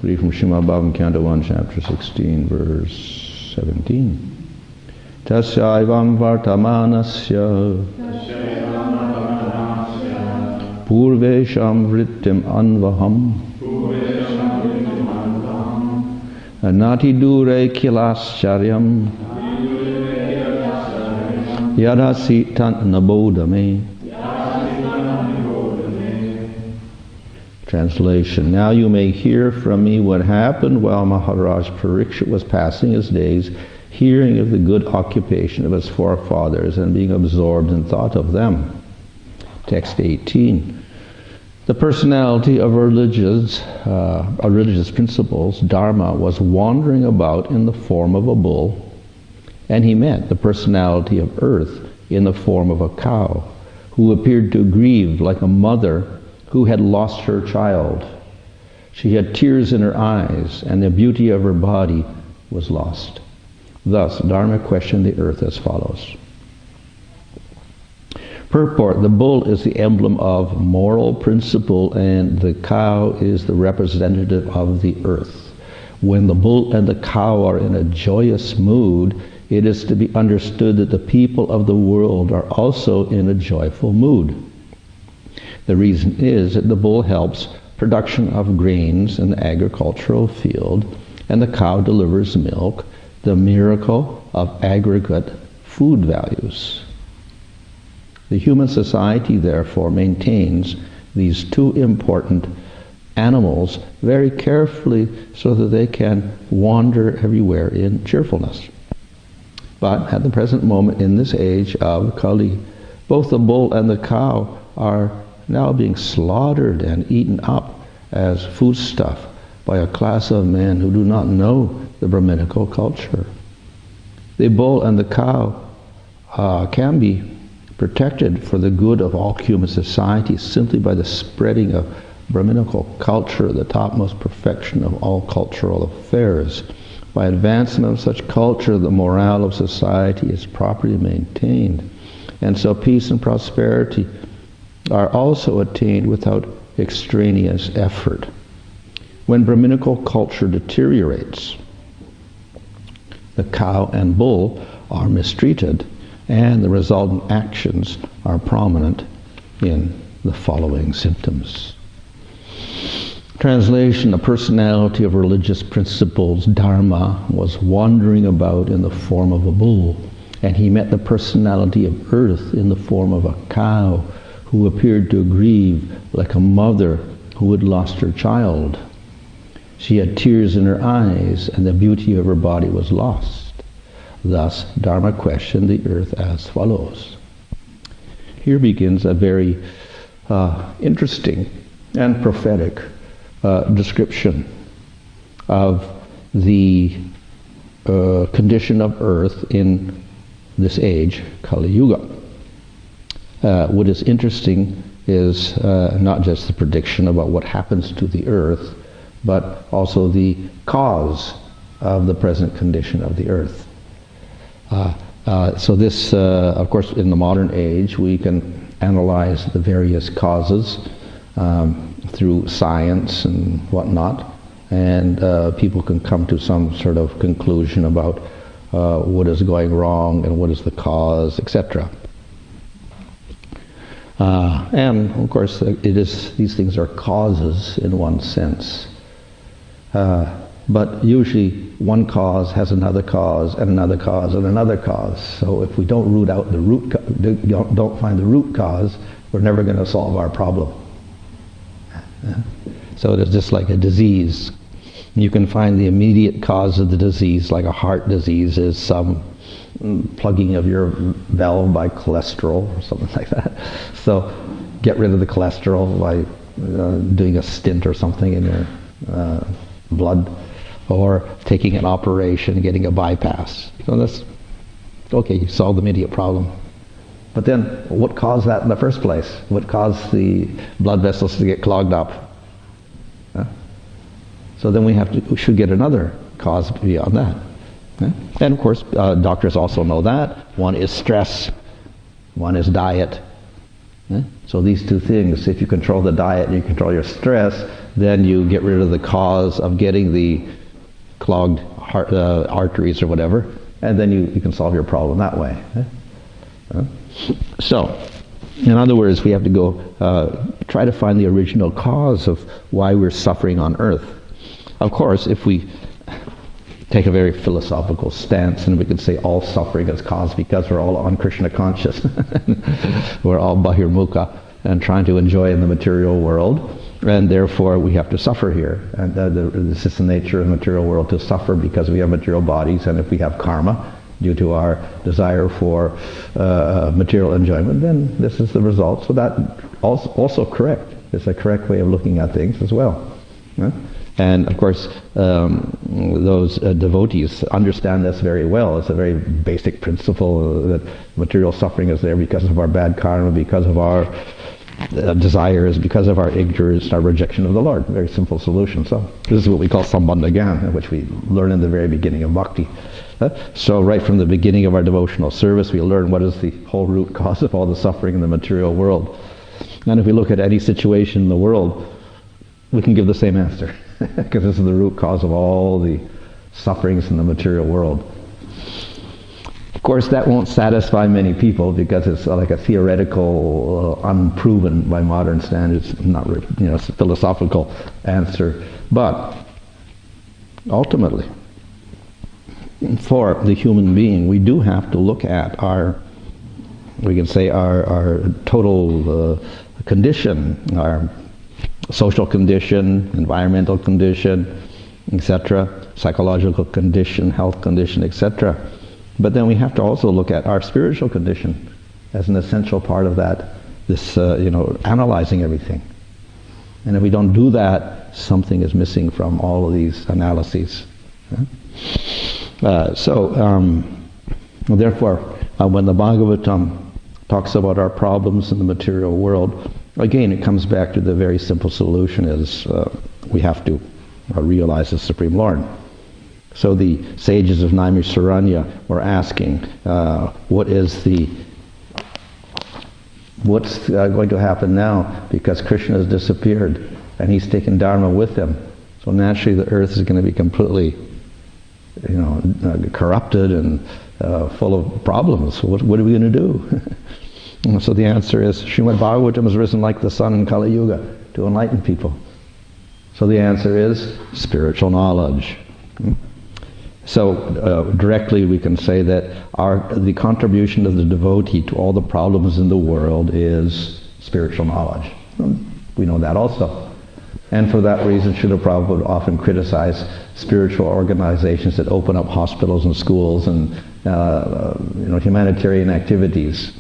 Read from Srimad Bhagavatam, Canto 1, Chapter 16, verse 17. Tasyaivam vartamanasya purvesham vrittim anvaham anati dure kilascharyam yadasi tant nabodame. Translation. Now you may hear from me what happened while Maharaj Parikshit was passing his days, hearing of the good occupation of his forefathers and being absorbed in thought of them. Text 18. The personality of religious principles, Dharma, was wandering about in the form of a bull, and he met the personality of earth in the form of a cow, who appeared to grieve like a mother who had lost her child. She had tears in her eyes, and the beauty of her body was lost. Thus, Dharma questioned the earth as follows. Purport: the bull is the emblem of moral principle, and the cow is the representative of the earth. When the bull and the cow are in a joyous mood, it is to be understood that the people of the world are also in a joyful mood. The reason is that the bull helps production of grains in the agricultural field, and the cow delivers milk, the miracle of aggregate food values. The human society, therefore, maintains these two important animals very carefully so that they can wander everywhere in cheerfulness. But at the present moment, in this age of Kali, both the bull and the cow are now being slaughtered and eaten up as foodstuff by a class of men who do not know the Brahminical culture. The bull and the cow can be protected for the good of all human society simply by the spreading of Brahminical culture, the topmost perfection of all cultural affairs. By advancement of such culture, the morale of society is properly maintained, and so peace and prosperity are also attained without extraneous effort. When Brahminical culture deteriorates, the cow and bull are mistreated, and the resultant actions are prominent in the following symptoms. Translation: the personality of religious principles, Dharma, was wandering about in the form of a bull, and he met the personality of earth in the form of a cow, who appeared to grieve like a mother who had lost her child. She had tears in her eyes, and the beauty of her body was lost. Thus, Dharma questioned the earth as follows. Here begins a very interesting and prophetic description of the condition of earth in this age, Kali Yuga. What is interesting is not just the prediction about what happens to the earth, but also the cause of the present condition of the earth. So this, of course, in the modern age, we can analyze the various causes through science and whatnot, and people can come to some sort of conclusion about what is going wrong and what is the cause, etc. And of course, these things are causes in one sense. But usually one cause has another cause and another cause and another cause. So if we don't root out the don't find the root cause, we're never going to solve our problem. So it is just like a disease. You can find the immediate cause of the disease, like a heart disease is some plugging of your valve by cholesterol or something like that. So get rid of the cholesterol by doing a stint or something in your blood, or taking an operation, getting a bypass. So that's, okay, you solve the immediate problem. But then, what caused that in the first place? What caused the blood vessels to get clogged up? So then we should get another cause beyond that. And of course, doctors also know that. One is stress, one is diet, So these two things, if you control the diet and you control your stress, then you get rid of the cause of getting the clogged arteries or whatever, and then you can solve your problem that way. So, in other words, we have to go try to find the original cause of why we're suffering on earth. Of course, if we take a very philosophical stance, and we could say all suffering is caused because we're all on-Krishna conscious. We're all bahirmukha and trying to enjoy in the material world, and therefore we have to suffer here. And this is the nature of the material world, to suffer because we have material bodies, and if we have karma due to our desire for material enjoyment, then this is the result. So that also correct. It's a correct way of looking at things as well. And of course, those devotees understand this very well. It's a very basic principle that material suffering is there because of our bad karma, because of our desires, because of our ignorance, our rejection of the Lord. Very simple solution. So this is what we call sambandha gyan, which we learn in the very beginning of bhakti. So right from the beginning of our devotional service, we learn what is the whole root cause of all the suffering in the material world. And if we look at any situation in the world, we can give the same answer, because this is the root cause of all the sufferings in the material world. Of course, that won't satisfy many people because it's like a theoretical, unproven by modern standards, not it's a philosophical answer. But ultimately, for the human being, we do have to look at our total condition, our social condition, environmental condition, etc., psychological condition, health condition, etc. But then we have to also look at our spiritual condition as an essential part of that, analyzing everything. And if we don't do that, something is missing from all of these analyses. Therefore, when the Bhagavatam talks about our problems in the material world, again, it comes back to the very simple solution is we have to realize the Supreme Lord. So the sages of Naimisharanya were asking, what's going to happen now, because Krishna has disappeared and he's taken Dharma with him. So naturally the earth is going to be completely corrupted and full of problems. What are we going to do? So the answer is, Srimad Bhagavatam has risen like the sun in Kali Yuga to enlighten people. So the answer is spiritual knowledge. So directly we can say that the contribution of the devotee to all the problems in the world is spiritual knowledge. We know that also. And for that reason, Srila Prabhupada would often criticize spiritual organizations that open up hospitals and schools and humanitarian activities.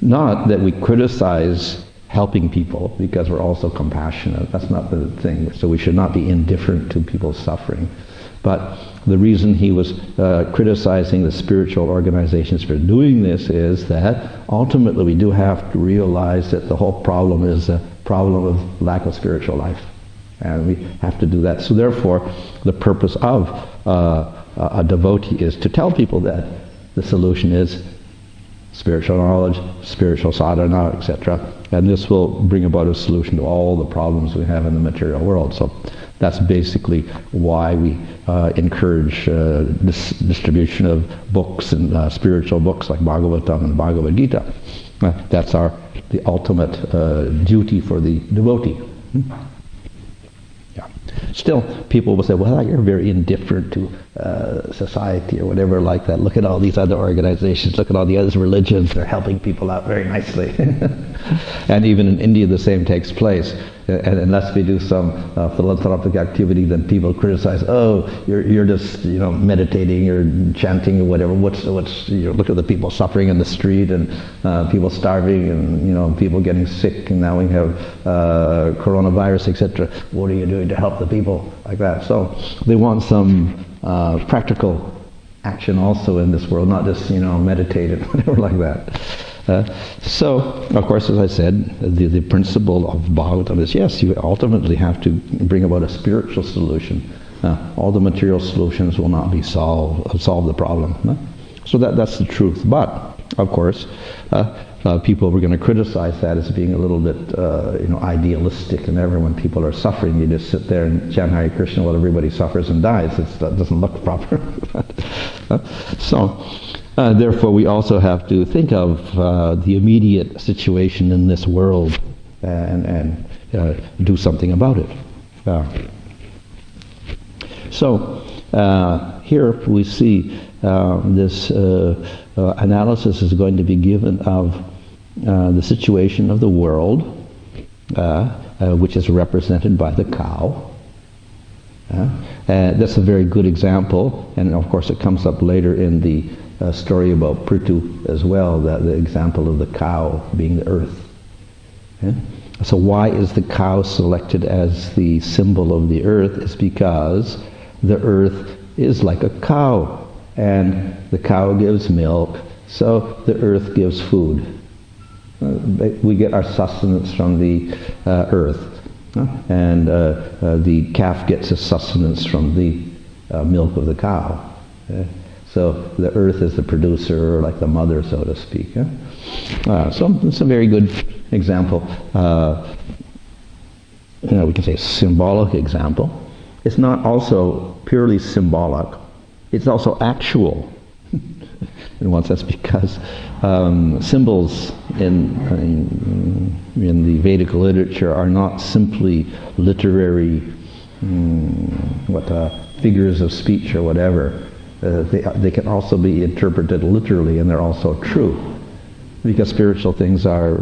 Not that we criticize helping people, because we're also compassionate. That's not the thing. So we should not be indifferent to people's suffering. But the reason he was criticizing the spiritual organizations for doing this is that ultimately we do have to realize that the whole problem is a problem of lack of spiritual life. And we have to do that. So therefore, the purpose of a devotee is to tell people that the solution is spiritual knowledge, spiritual sadhana, etc. And this will bring about a solution to all the problems we have in the material world. So that's basically why we encourage this distribution of books and spiritual books like Bhagavatam and Bhagavad Gita. That's the ultimate duty for the devotee. Still, people will say, well, you're very indifferent to society or whatever like that. Look at all these other organizations. Look at all the other religions. They're helping people out very nicely. And even in India, the same takes place. And unless we do some philanthropic activity, then people criticize, oh, you're just meditating, you're chanting or whatever. What's look at the people suffering in the street and people starving and people getting sick, and now we have coronavirus, etc. What are you doing to help the people like that? So they want some practical action also in this world, not just meditate and whatever like that. So, of course, as I said, the principle of Bhagavatam is, yes, you ultimately have to bring about a spiritual solution. All the material solutions will not be solve the problem. So that's the truth. But, of course, people were going to criticize that as being a little bit, idealistic, and when people are suffering, you just sit there and chant Hare Krishna while everybody suffers and dies. That doesn't look proper. Therefore, we also have to think of the immediate situation in this world and do something about it. Here we see this analysis is going to be given of the situation of the world, which is represented by the cow. That's a very good example, and of course it comes up later in the story about Prithu as well, the example of the cow being the earth. So why is the cow selected as the symbol of the earth? It's because the earth is like a cow, and the cow gives milk, so the earth gives food. We get our sustenance from the earth, and the calf gets its sustenance from the milk of the cow. So the earth is the producer, like the mother, so to speak. So it's a very good example. We can say symbolic example. It's not also purely symbolic. It's also actual. In one sense, because symbols in the Vedic literature are not simply literary figures of speech or whatever. They can also be interpreted literally, and they're also true, because spiritual things are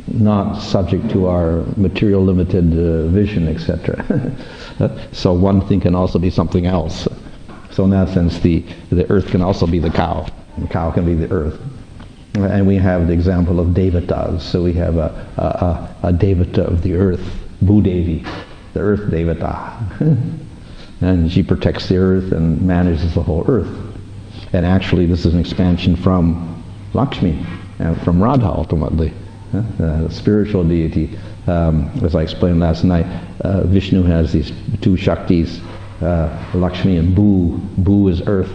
not subject to our material limited vision, etc. So one thing can also be something else. So in that sense, the earth can also be the cow. The cow can be the earth. And we have the example of devatas. So we have a devata of the earth, Bhudevi, the earth devata. And she protects the earth and manages the whole earth. And actually this is an expansion from Lakshmi, from Radha ultimately. The spiritual deity. As I explained last night, Vishnu has these two Shaktis, Lakshmi and Bhu. Bhu is earth.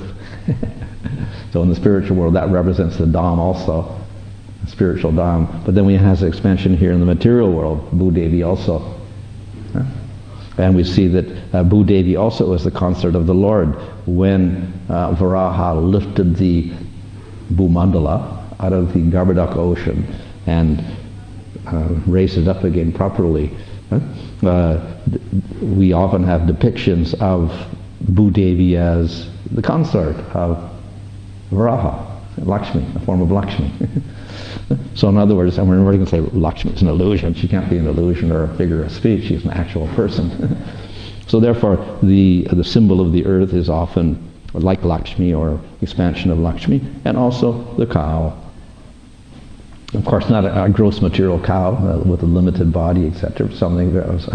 So in the spiritual world, that represents the Dham also, the spiritual Dham. But then we have the expansion here in the material world, Bhudevi also. And we see that Bhudevi also is the consort of the Lord. When Varaha lifted the Bhumandala out of the Garbhodaka ocean and raised it up again properly, we often have depictions of Bhudevi as the consort of Varaha, Lakshmi, a form of Lakshmi. So in other words, and we're going to say Lakshmi is an illusion. She can't be an illusion or a figure of speech. She's an actual person. So therefore, the symbol of the earth is often like Lakshmi, or expansion of Lakshmi, and also the cow. Of course, not a gross material cow with a limited body, etc. Something that was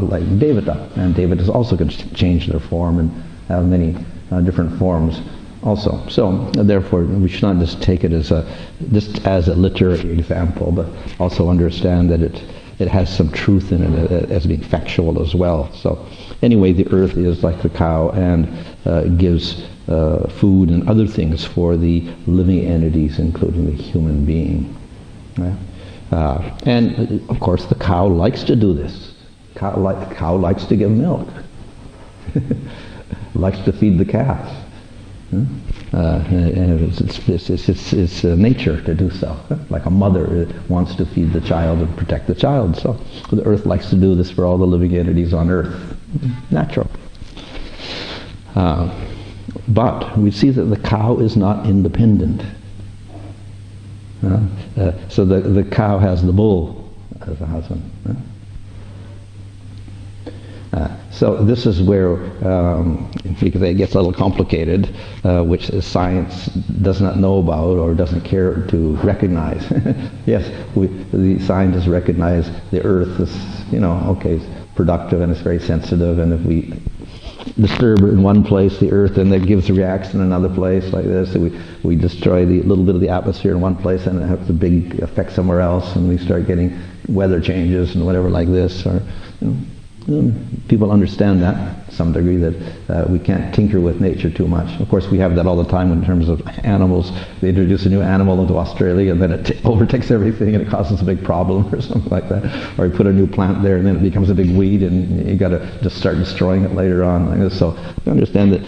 like Devata. And Devatas also can change their form and have many different forms also. So therefore, we should not just take it as a literary example, but also understand that it has some truth in it as being factual as well. So anyway, the earth is like the cow and gives food and other things for the living entities, including the human being. Right? And of course, the cow likes to do this. The cow likes to give milk. Likes to feed the calf. And it's nature to do so. Like a mother wants to feed the child and protect the child. So the earth likes to do this for all the living entities on earth. Natural. But we see that the cow is not independent. So the cow has the bull as a husband. So this is where it gets a little complicated, which science does not know about or doesn't care to recognize. Yes, the scientists recognize the earth is, it's productive and it's very sensitive, and if we disturb it in one place, the earth, and that gives a reaction in another place like this. So we destroy the little bit of the atmosphere in one place, and it has a big effect somewhere else, and we start getting weather changes and whatever like this. Or People understand that to some degree, that we can't tinker with nature too much. Of course, we have that all the time in terms of animals. They introduce a new animal into Australia and then it overtakes everything and it causes a big problem or something like that. Or you put a new plant there and then it becomes a big weed and you got to just start destroying it later on. Like this. So you understand that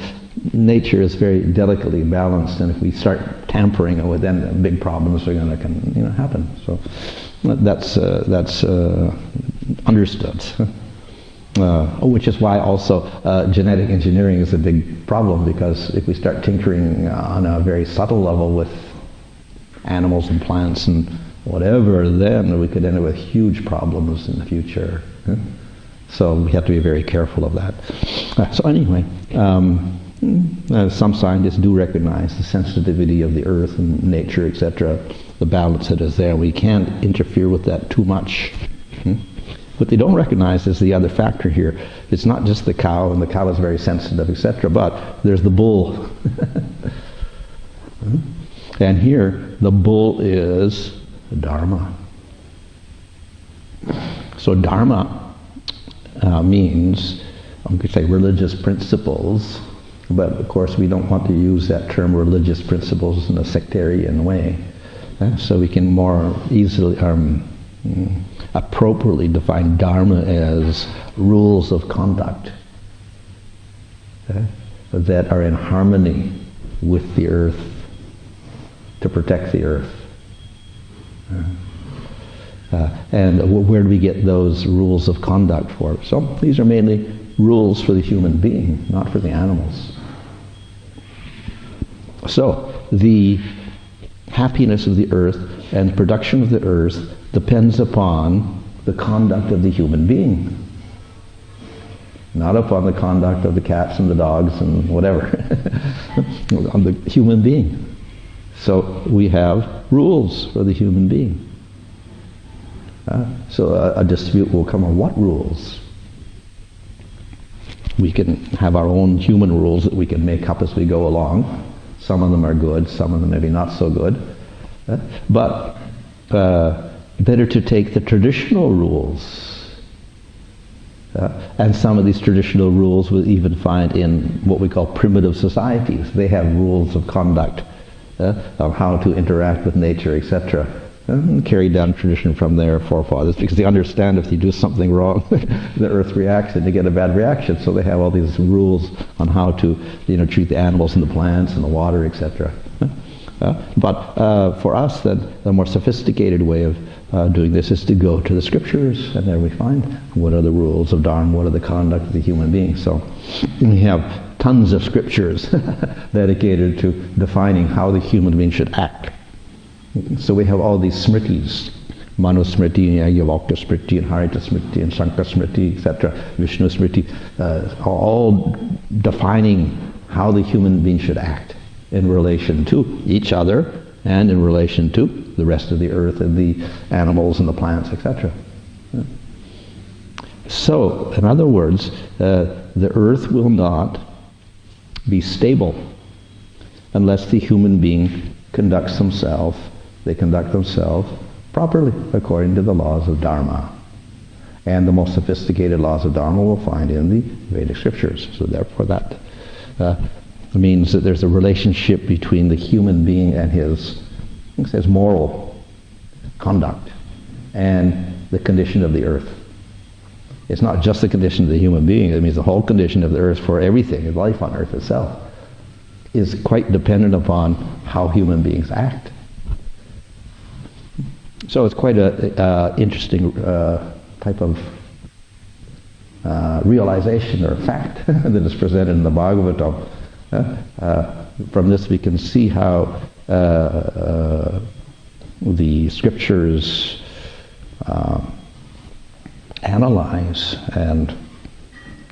nature is very delicately balanced, and if we start tampering with it, then big problems are going to happen. So that's understood. Which is why also genetic engineering is a big problem, because if we start tinkering on a very subtle level with animals and plants and whatever, then we could end up with huge problems in the future. So we have to be very careful of that. So anyway, some scientists do recognize the sensitivity of the earth and nature, etc., the balance that is there. We can't interfere with that too much. What they don't recognize is the other factor here. It's not just the cow, and the cow is very sensitive, etc., but there's the bull. And here, the bull is Dharma. So Dharma means, I could say, religious principles, but of course we don't want to use that term religious principles in a sectarian way. So we can more easily, appropriately define Dharma as rules of conduct that are in harmony with the earth, to protect the earth. And where do we get those rules of conduct for? So these are mainly rules for the human being, not for the animals. So the happiness of the earth and production of the earth depends upon the conduct of the human being, not upon the conduct of the cats and the dogs and whatever, on the human being. So we have rules for the human being. So a dispute will come on what rules? We can have our own human rules that we can make up as we go along. Some of them are good, some of them maybe not so good. But better to take the traditional rules. And some of these traditional rules we'll even find in what we call primitive societies. They have rules of conduct, of how to interact with nature, etc. And carry down tradition from their forefathers, because they understand if you do something wrong, the earth reacts and you get a bad reaction. So they have all these rules on how to treat the animals and the plants and the water, etc. But for us, then, the more sophisticated way of doing this is to go to the scriptures, and there we find what are the rules of Dharma, what are the conduct of the human being. So we have tons of scriptures dedicated to defining how the human being should act. So we have all these smritis, Manu Smriti, Yajnavalkya Smriti, and Harita Smriti, and Shankara Smriti, etc., Vishnu Smriti, all defining how the human being should act in relation to each other and in relation to the rest of the earth and the animals and the plants, etc. So, in other words, the earth will not be stable unless the human being conduct themselves properly according to the laws of Dharma. And the most sophisticated laws of Dharma we'll find in the Vedic scriptures. So therefore that means that there's a relationship between the human being and his moral conduct and the condition of the earth. It's not just the condition of the human being, it means the whole condition of the earth for everything, life on earth itself, is quite dependent upon how human beings act. So it's quite an interesting type of realization or fact that is presented in the Bhagavatam. From this we can see how the scriptures analyze and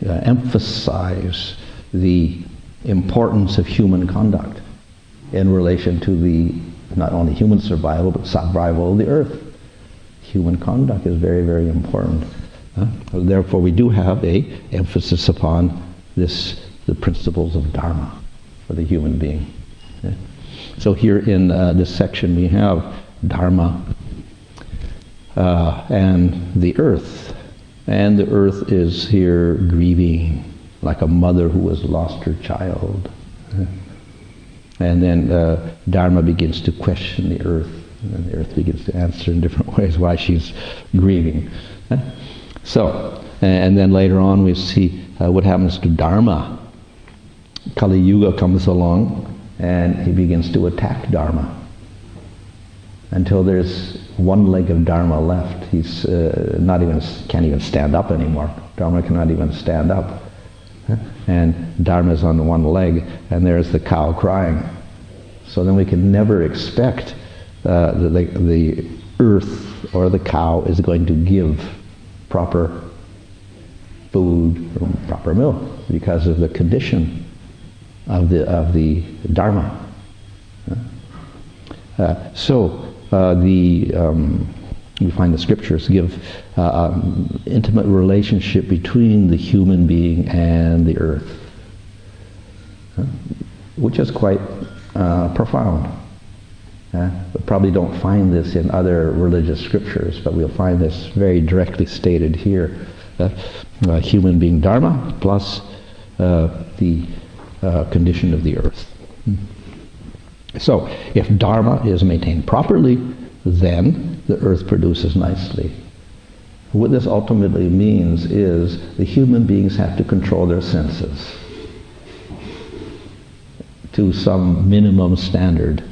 emphasize the importance of human conduct in relation to the not only human survival but survival of the earth. Human conduct is very, very important. Therefore we do have a emphasis upon this, the principles of Dharma for the human being. So here in this section we have Dharma and the earth And the earth is here grieving, like a mother who has lost her child. And then Dharma begins to question the earth, and the earth begins to answer in different ways why she's grieving. So, and then later on we see what happens to Dharma. Kali Yuga comes along and he begins to attack Dharma until there's one leg of Dharma left. He's can't even stand up anymore. Dharma cannot even stand up. And Dharma's on one leg, and there's the cow crying. So then we can never expect the earth or the cow is going to give proper food or proper milk because of the condition of the Dharma. We find the scriptures give intimate relationship between the human being and the earth, which is quite profound. We probably don't find this in other religious scriptures, but we'll find this very directly stated here. Human being Dharma plus the condition of the earth. So, if Dharma is maintained properly, then the earth produces nicely. What this ultimately means is the human beings have to control their senses to some minimum standard.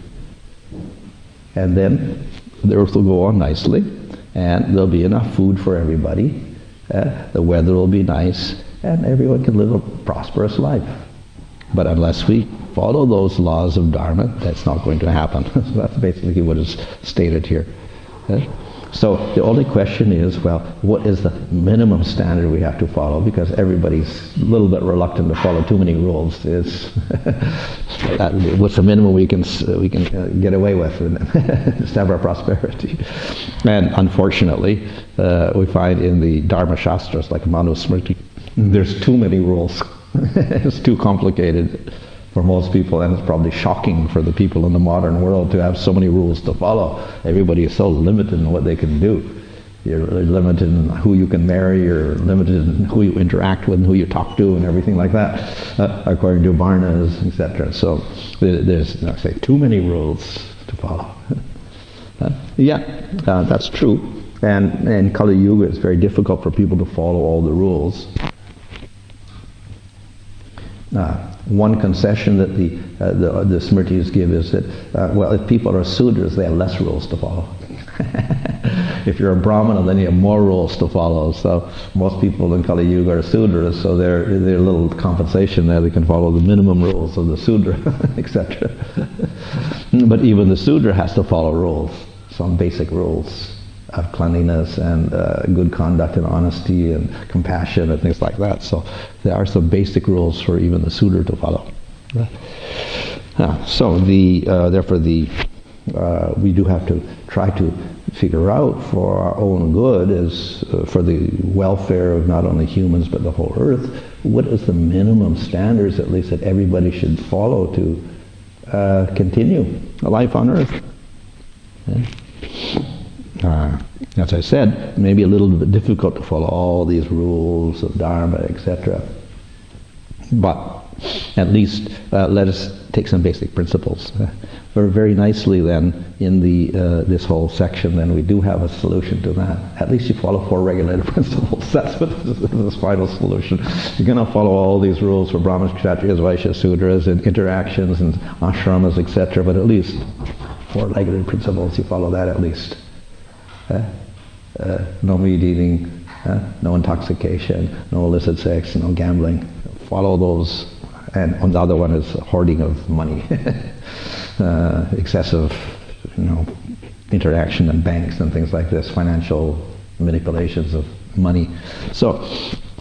And then the earth will go on nicely, and there'll be enough food for everybody, the weather will be nice, and everyone can live a prosperous life. But unless we follow those laws of Dharma, that's not going to happen. So that's basically what is stated here. So the only question is, well, what is the minimum standard we have to follow? Because everybody's a little bit reluctant to follow too many rules. What's the minimum we can get away with and just have our prosperity? And unfortunately, we find in the Dharma Shastras, like Bhanu Swami, there's too many rules. It's too complicated for most people, and it's probably shocking for the people in the modern world to have so many rules to follow. Everybody is so limited in what they can do. You're really limited in who you can marry, you're limited in who you interact with and who you talk to and everything like that, according to Varnas, etc. So there's, I say, too many rules to follow. That's true. And in Kali Yuga, it's very difficult for people to follow all the rules. One concession that the Smritis give is that, if people are Sudras, they have less rules to follow. If you're a Brahmana, then you have more rules to follow. So most people in Kali Yuga are Sudras, so they're a little compensation there. They can follow the minimum rules of the Sudra, etc. But even the Sudra has to follow rules, some basic rules of cleanliness and good conduct and honesty and compassion and things like that. So there are some basic rules for even the Sudra to follow. Therefore we do have to try to figure out for our own good, for the welfare of not only humans but the whole earth, what is the minimum standards at least that everybody should follow to continue a life on earth. As I said, maybe a little bit difficult to follow all these rules of Dharma, etc. But at least let us take some basic principles. Very nicely then, in this whole section, then we do have a solution to that. At least you follow 4 regulative principles. That's what this final solution. You're going to follow all these rules for Brahmanas, Kshatriyas, Vaishyas, Sudras, and interactions and ashramas, etc. But at least 4 regulative principles, you follow that at least. No meat eating, no intoxication, no illicit sex, no gambling. Follow those. And the other one is hoarding of money, excessive, interaction in banks and things like this, financial manipulations of money. So,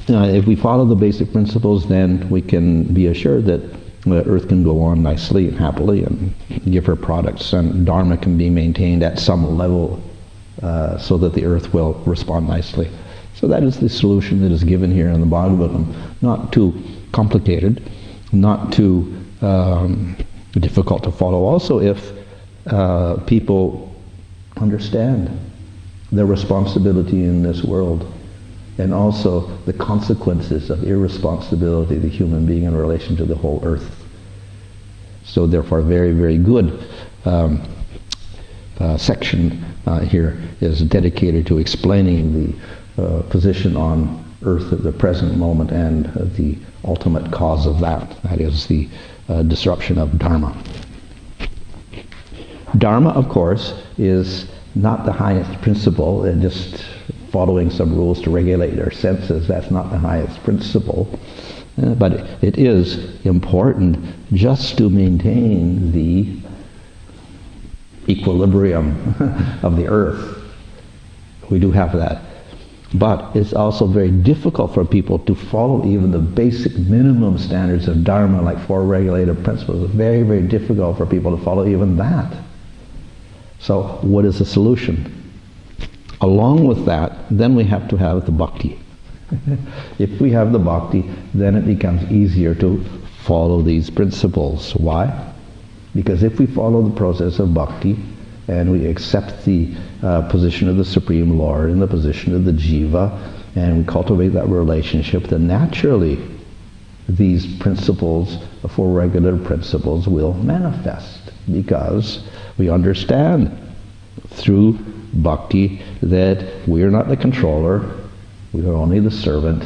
if we follow the basic principles, then we can be assured that the earth can go on nicely and happily and give her products, and Dharma can be maintained at some level so that the earth will respond nicely. So that is the solution that is given here in the Bhagavatam. Not too complicated, not too difficult to follow. Also, if people understand their responsibility in this world, and also the consequences of irresponsibility of the human being in relation to the whole earth. So therefore, a very, very good section here is dedicated to explaining the position on earth at the present moment and the ultimate cause of that. That is the disruption of dharma. Dharma, of course, is not the highest principle, and just following some rules to regulate our senses, that's not the highest principle. But it is important just to maintain the equilibrium of the earth. We do have that. But it's also very difficult for people to follow even the basic minimum standards of Dharma, like four regulative principles. It's very, very difficult for people to follow even that. So what is the solution? Along with that, then we have to have the bhakti. If we have the bhakti, then it becomes easier to follow these principles. Why? Because if we follow the process of bhakti, and we accept the position of the Supreme Lord and the position of the jiva, and we cultivate that relationship, then naturally these principles, the four regular principles, will manifest, because we understand through bhakti that we are not the controller, we are only the servant,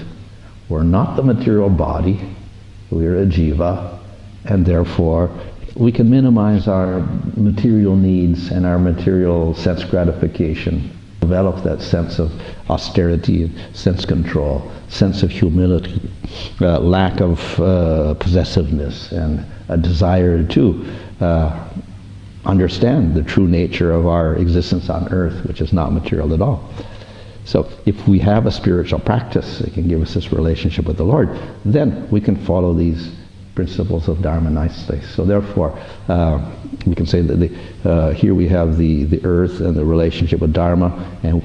we're not the material body, we are a jiva, and therefore we can minimize our material needs and our material sense gratification, develop that sense of austerity and sense control, sense of humility, lack of possessiveness, and a desire to understand the true nature of our existence on earth, which is not material at all. So if we have a spiritual practice that can give us this relationship with the Lord, then we can follow these principles of Dharma nicely. So therefore, we can say that here we have the earth and the relationship with Dharma, and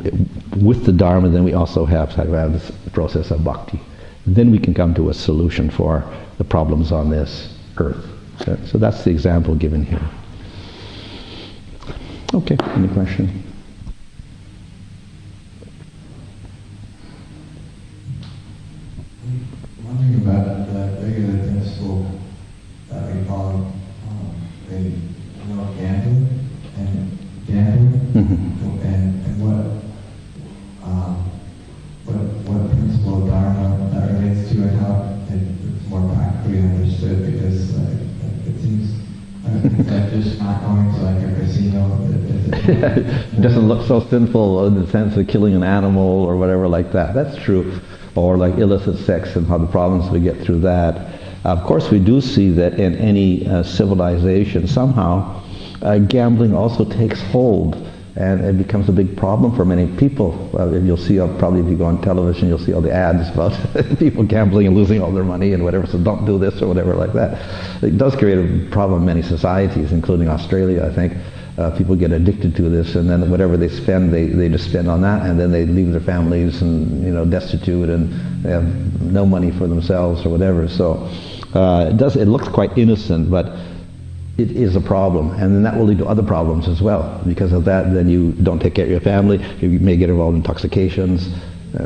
with the Dharma then we also have this process of bhakti. Then we can come to a solution for the problems on this earth. So that's the example given here. Okay, any question? Wondering about the regular principle that we follow, gambling and what principle of Dharma that relates to, and how it's more practically understood, because it seems like just not going to like a casino. It doesn't look so sinful in the sense of killing an animal or whatever like that. That's true. Or like illicit sex and how the problems we get through that. Of course, we do see that in any civilization, somehow gambling also takes hold, and it becomes a big problem for many people. You'll see, probably if you go on television, you'll see all the ads about people gambling and losing all their money and whatever, so don't do this or whatever like that. It does create a problem in many societies, including Australia, I think. People get addicted to this, and then whatever they spend, they just spend on that, and then they leave their families and destitute, and they have no money for themselves or whatever. So it looks quite innocent, but it is a problem, and then that will lead to other problems as well. Because of that, then you don't take care of your family, you may get involved in intoxications,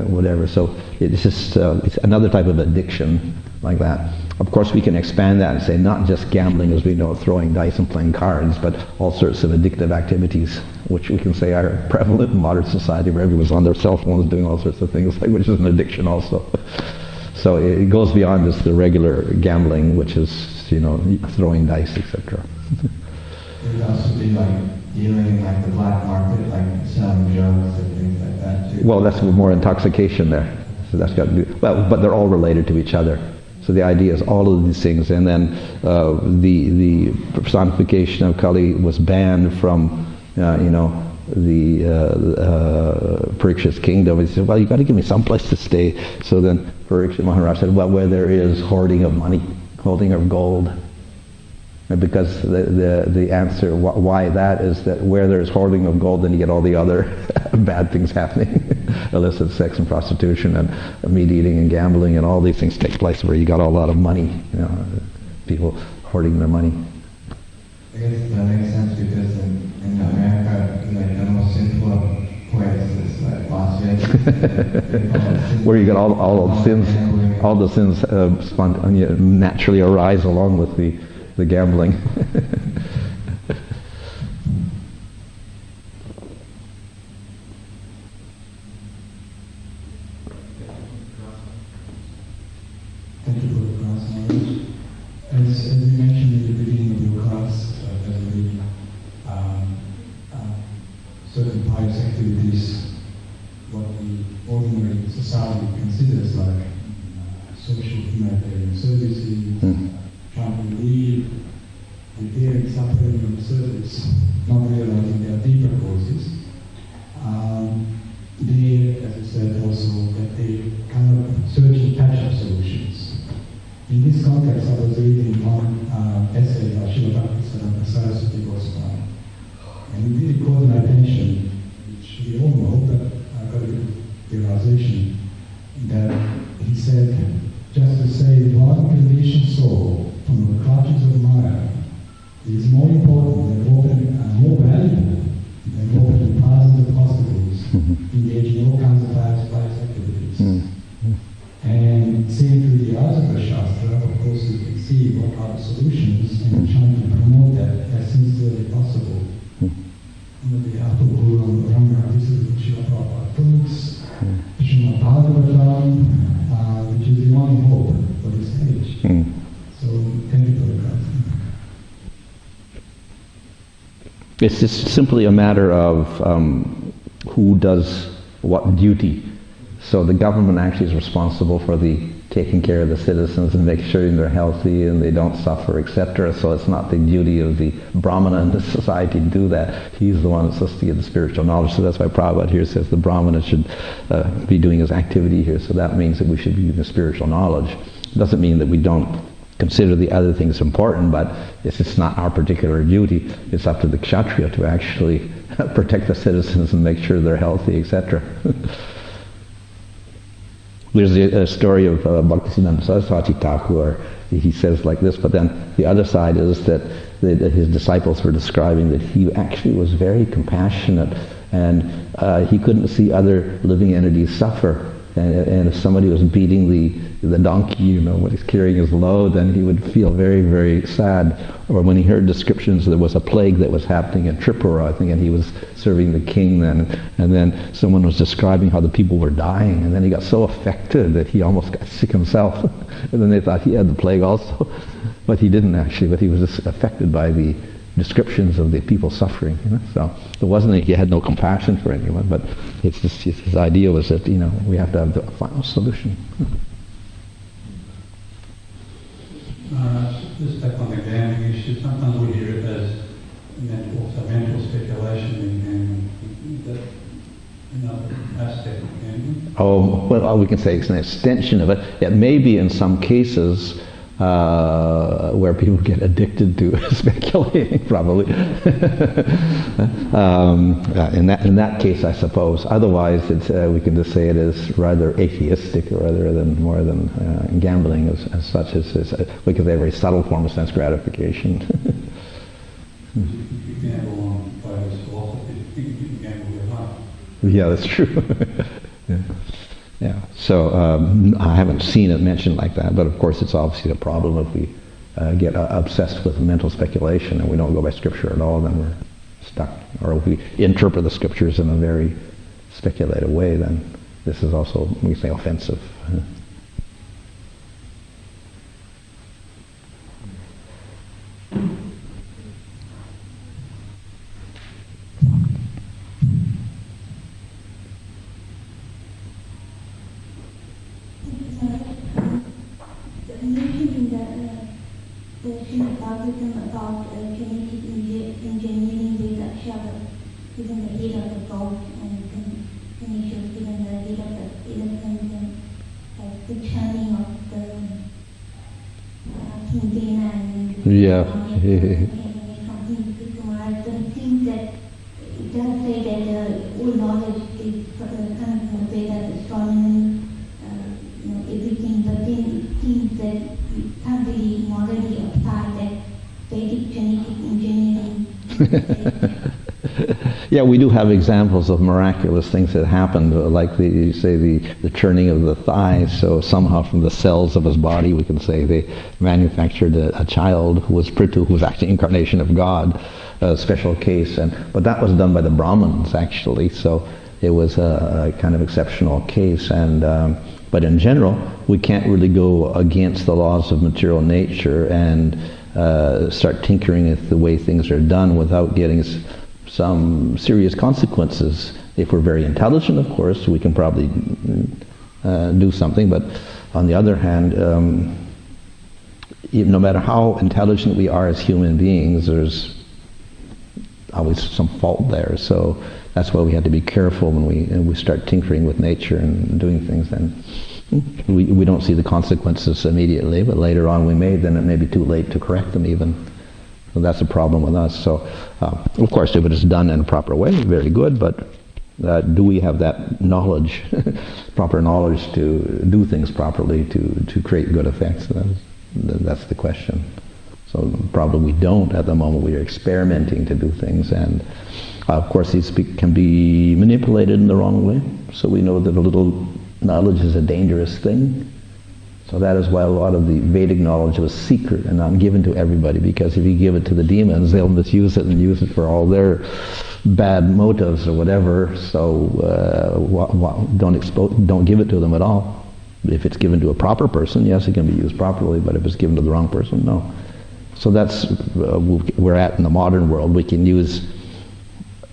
whatever. So it's just it's another type of addiction like that. Of course, we can expand that and say not just gambling as we know it, throwing dice and playing cards, but all sorts of addictive activities, which we can say are prevalent in modern society, where everyone's on their cell phones doing all sorts of things, which is an addiction also. So it goes beyond just the regular gambling, which is throwing dice, etc. It would also be like dealing in like the black market, like selling drugs and things like that too. Well, that's more intoxication there. So that's got to do. Well, but they're all related to each other. So the idea is all of these things, and then the personification of Kali was banned from, the Parikshit's kingdom. He said, well, you got to give me some place to stay. So then Parikshit Maharaj said, well, where there is hoarding of money, hoarding of gold. And because the answer why that is that where there is hoarding of gold, then you get all the other bad things happening. Illicit sex and prostitution and meat eating and gambling and all these things take place where you got a lot of money, people hoarding their money. I guess that makes sense because in America, like the most sinful place is like Las Vegas. Where you get all the sins naturally arise along with the gambling. Thank you for the class, Maharaj. As you mentioned in the beginning of your class, there will be certain pious activities, what the ordinary society considers like social humanitarian services, trying to relieve, repairing suffering of service, not realizing there are deeper causes. They, as I said also, that they kind of search and catch-up solutions. In this context, I was reading one essay by Srila Bhakti Saraswati Goswami, and it really caught my attention, which we all know, but I got a bit of realization, that he said, just to save one conditioned soul from the clutches of Maya is more important than more valuable than opening thousands of hospitals, engaging in all kinds of pious activities. And seeing through the eyes of the Shastra, of course, you can see what are the solutions and trying to promote that as sincerely possible. On behalf of Guru Ranga, this is Srila Prabhupada talks, Srimad Bhagavatam, which is the only hope for this age. So, thank you for the class. It's just simply a matter of who does what duty. So the government actually is responsible for taking care of the citizens and making sure they're healthy and they don't suffer, etc. So it's not the duty of the Brahmana in the society to do that. He's the one that's supposed to give the spiritual knowledge. So that's why Prabhupada here says the Brahmana should be doing his activity here. So that means that we should be giving the spiritual knowledge. It doesn't mean that we don't consider the other things important, but it's just not our particular duty. It's up to the kshatriya to actually protect the citizens and make sure they're healthy, etc. There's a story of Bhaktisiddhanta Saraswati Thakur. He says like this, but then the other side is that his disciples were describing that he actually was very compassionate, and he couldn't see other living entities suffer. And if somebody was beating the donkey, when he's carrying his load, then he would feel very, very sad. Or when he heard descriptions, there was a plague that was happening in Tripura, I think, and he was serving the king then. And then someone was describing how the people were dying, and then he got so affected that he almost got sick himself. And then they thought he had the plague also. But he didn't actually, but he was just affected by the descriptions of the people suffering. So it wasn't that he had no compassion for anyone, but it's just his idea was that we have to have the final solution. Just back on the gambling issue, sometimes we hear it as mental speculation in gambling. Is that another aspect of gambling? Oh, well, we can say it's an extension of it. It may be in some cases where people get addicted to speculating, probably. In that case, I suppose. Otherwise, we can just say it is rather atheistic, rather than more than gambling as such. We could say a very subtle form of sense gratification. You gamble on Plato's philosophy. You can gamble your life. Yeah, that's true. Yeah, so I haven't seen it mentioned like that, but of course it's obviously a problem if we get obsessed with mental speculation and we don't go by scripture at all, then we're stuck. Or if we interpret the scriptures in a very speculative way, then this is also, we say, offensive. The Srimad Bhagavatam about genetic engineering with Akshara, given the head of the goat and Ganesha given the head of the elephant, and like the churning of the King Dana and Yeah. I think that it does say that all knowledge is coming from the Veda, astronomy, everything, but then it seems that you can't really morally apply that Vedic genetic engineering. Yeah, we do have examples of miraculous things that happened, like the turning of the thighs. So somehow from the cells of his body, we can say they manufactured a child who was Prithu, who was actually incarnation of God, a special case. But that was done by the Brahmins, actually. So it was a kind of exceptional case. But in general, we can't really go against the laws of material nature and start tinkering with the way things are done without getting some serious consequences. If we're very intelligent, of course, we can probably do something, but on the other hand, no matter how intelligent we are as human beings, there's always some fault there. So that's why we have to be careful when we start tinkering with nature and doing things. And we don't see the consequences immediately, but later on we may, then it may be too late to correct them even. So that's a problem with us. So, of course, if it is done in a proper way, very good, but do we have that knowledge, proper knowledge to do things properly, to create good effects? That's the question. So probably we don't at the moment. We are experimenting to do things, and of course these can be manipulated in the wrong way. So we know that a little knowledge is a dangerous thing. So that is why a lot of the Vedic knowledge was secret and not given to everybody, because if you give it to the demons, they'll misuse it and use it for all their bad motives or whatever. So don't give it to them at all. If it's given to a proper person, yes, it can be used properly, but if it's given to the wrong person, no. So that's we're at in the modern world. We can use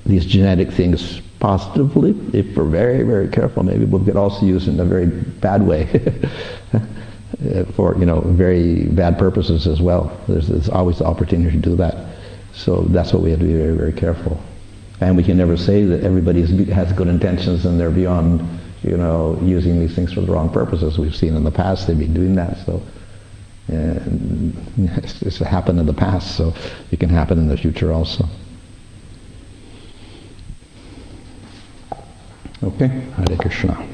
these genetic things positively if we're very, very careful. Maybe we could also use it in a very bad way. For very bad purposes as well. There's always the opportunity to do that. So that's what we have to be very, very careful. And we can never say that everybody has good intentions and they're beyond, using these things for the wrong purposes. We've seen in the past they've been doing that. So it's happened in the past, so it can happen in the future also. Okay, Hare Krishna.